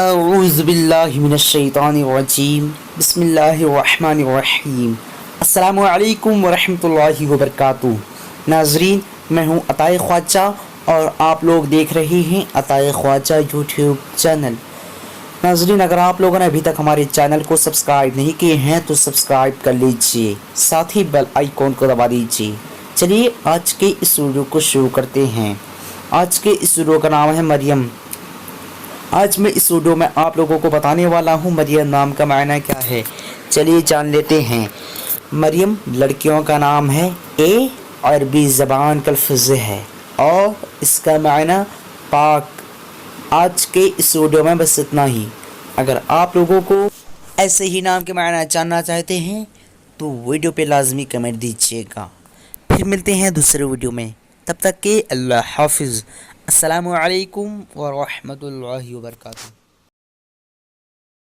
اعوذ باللہ من الشیطان الرجیم بسم اللہ الرحمن الرحیم السلام علیکم ورحمۃ اللہ وبرکاتہ۔ ناظرین، میں ہوں عطائے خواجہ اور آپ لوگ دیکھ رہے ہیں عطائے خواجہ یوٹیوب چینل۔ ناظرین، اگر آپ لوگوں نے ابھی تک ہمارے چینل کو سبسکرائب نہیں کیے ہیں تو سبسکرائب کر لیجئے، ساتھ ہی بیل آئیکن کو دبا دیجئے۔ چلیے آج کے اس ویڈیو کو شروع کرتے ہیں۔ آج کے اس ویڈیو کا نام ہے مریم۔ آج میں اس ویڈیو میں آپ لوگوں کو بتانے والا ہوں مریم نام کا معنی کیا ہے۔ چلیے جان لیتے ہیں۔ مریم لڑکیوں کا نام ہے، عربی زبان کا لفظ ہے اور اس کا معنی پاک۔ آج کے اس ویڈیو میں بس اتنا ہی۔ اگر آپ لوگوں کو ایسے ہی نام کے معنی جاننا چاہتے ہیں تو ویڈیو پہ لازمی کمنٹ دیجیے گا۔ پھر ملتے ہیں دوسرے ویڈیو میں، تب تک کہ اللہ حافظ۔ السلام علیکم ورحمۃ اللہ وبرکاتہ۔